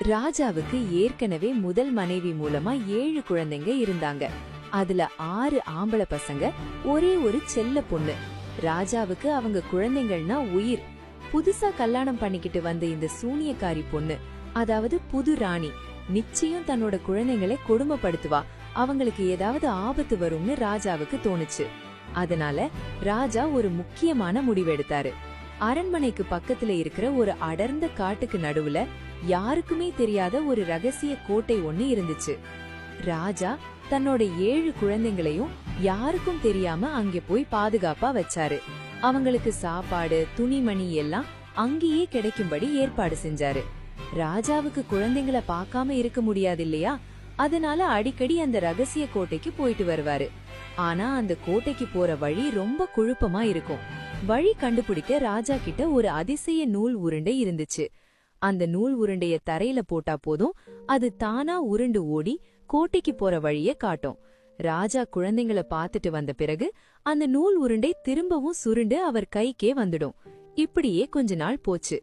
ராஜாவுக்கு ஏற்கனவே முதல் மனைவி மூலமா 7 குழந்தைங்க இருந்தாங்க. அதுல 6 ஆம்பளை பசங்க, ஒரே ஒரு செல்ல பொண்ணு. ராஜாவுக்கு அவங்க குழந்தைகள்னா உயிர். புதுசா கல்யாணம் பண்ணிக்கிட்டு வந்த இந்த சூனியக்காரி பொண்ணு, அதாவது புது ராணி, நிச்சயம் தன்னோட குழந்தைகளை கொடுமைப்படுத்துவா, அவங்களுக்கு ஏதாவது ஆபத்து வரும்னு ராஜாவுக்கு தோணுச்சு. அதனால ராஜா ஒரு முக்கியமான முடிவெடுத்தாரு. அரண்மனைக்கு பக்கத்துல இருக்கிற ஒரு அடர்ந்த காட்டுக்கு நடுவுல யாருக்குமே தெரியாத ஒரு ரகசிய கோட்டை ஒண்ணு இருந்துச்சு. ராஜா தன்னோட 7 குழந்தைங்களையும் யாருக்கும் தெரியாம அங்கே போய் பாதுகாப்பா வச்சாரு. அவங்களுக்கு சாப்பாடு, துணிமணி எல்லாம் அங்கேயே கிடைக்கும்படி ஏற்பாடு செஞ்சாரு. ராஜாவுக்கு குழந்தைங்களை பார்க்காம இருக்க முடியாது இல்லையா? அதனால அடிக்கடி அந்த ரகசிய கோட்டைக்கு போயிட்டு வருவாரு. ஆனா அந்த கோட்டைக்கு போற வழி ரொம்ப குழப்பமா இருக்கும். வழி கண்டுபிடிக்க ராஜா கிட்ட ஒரு அதிசய நூல் உருண்டை இருந்துச்சு. அந்த நூல் உருண்டைய தரையில போட்டா போதும், அது தானா உருண்டு ஓடி கோட்டைக்கு போற வழிய காட்டும். ராஜா குழந்தைங்கள பாத்துட்டு வந்த பிறகு அந்த நூல் உருண்டை திரும்பவும் சுருண்டு அவர் கைக்கே வந்துடும். இப்படியே கொஞ்ச நாள் போச்சு.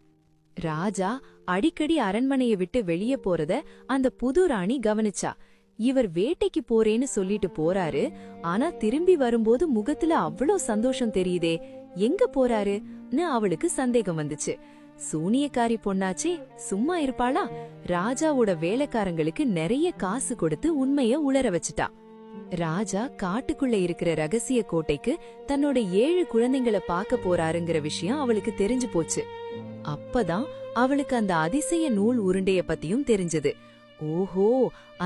ராஜா அடிக்கடி அரண்மனைய விட்டு வெளியே போறத அந்த புது ராணி கவனிச்சா. இவர் வேட்டைக்கு போறேன்னு சொல்லிட்டு போறாரு, ஆனா திரும்பி வரும்போது முகத்துல அவ்வளோ சந்தோஷம் தெரியுதே, எங்க போறாருன்னு அவளுக்கு சந்தேகம் வந்துச்சு. சூனியக்காரி பொண்ணாச்சே, சும்மா இருப்பாளா? ராஜாவோட வேலைக்காரங்களுக்கு நிறைய காசு கொடுத்து உண்மைய உளர வச்சுட்டா. ராஜா காட்டுக்குள்ள இருக்கிற ரகசிய கோட்டைக்கு தன்னோட 7 குழந்தைங்களை பார்க்க போறாருங்கிற விஷயம் அவளுக்கு தெரிஞ்சு போச்சு. அப்பதான் அவளுக்கு அந்த அதிசய நூல் உருண்டைய பத்தியும் தெரிஞ்சது. ஓஹோ,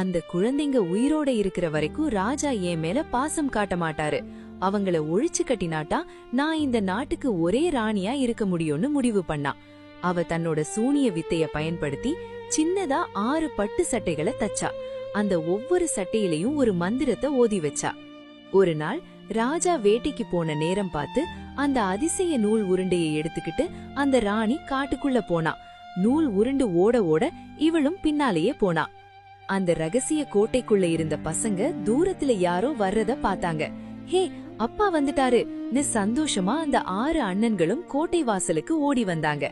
அந்த குழந்தைங்க உயிரோட இருக்கிற வரைக்கும் ராஜா என் மேல பாசம் காட்ட மாட்டாரு, அவங்கள ஒழிச்சு கட்டினாட்டா நான் இந்த நாட்டுக்கு ஒரே ராணியா இருக்க முடியும்னு முடிவு பண்ணா. அவ தன்னோட சூனிய வித்தைய பயன்படுத்தி சின்னதா 6 பட்டு சட்டைகளை தச்சா. அந்த ஒவ்வொரு சட்டையிலையும் ஒரு மந்திரத்தை ஓதி வச்சா. ஒரு நாள் ராஜா வேட்டைக்கு போன நேரம் பார்த்து அந்த அதிசய நூல் உருண்டையை எடுத்துக்கிட்டு அந்த ராணி காட்டுக்குள்ள போனா. நூல் உருண்டு ஓட ஓட இவளும் பின்னாலேயே போனா. அந்த ரகசிய கோட்டைக்குள்ள இருந்த பசங்க தூரத்துல யாரோ வர்றத பாத்தாங்க. ஹே, அப்பா வந்துட்டாருன்னு சந்தோஷமா அந்த 6 அண்ணன்களும் கோட்டை வாசலுக்கு ஓடி வந்தாங்க.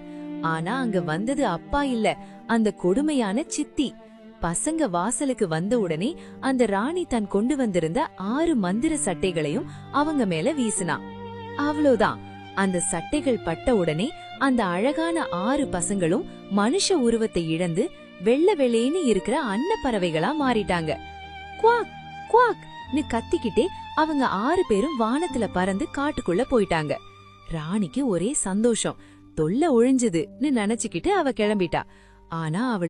ஆனா அங்க வந்தது அப்பா இல்ல, அந்த கொடுமையான சித்தி. பசங்க வாசலுக்கு வந்த உடனே அந்த ராணி தன் கொண்டு வந்திருந்த 6 மந்திர சட்டைகளையும் அவங்க மேல வீசினா. அவ்வளவுதான், அந்த சட்டைகள் பட்ட உடனே அந்த அழகான 6 பசங்களும் மனுஷ உருவத்தை இழந்து வெள்ள வெள்ளேன்னு இருக்கிற அன்னப்பறவைகளா மாறிட்டாங்க. குவாக் குவாக்னு கத்திக்கிட்டே அவங்க 6 பேரும் வானத்துல பறந்து காட்டுக்குள்ள போயிட்டாங்க. ராணிக்கு ஒரே சந்தோஷம், தொல்லை ஒழிஞ்சதுன்னு நினைச்சுக்கிட்டு அவ கிளம்பிட்டா. ஆனா அவள்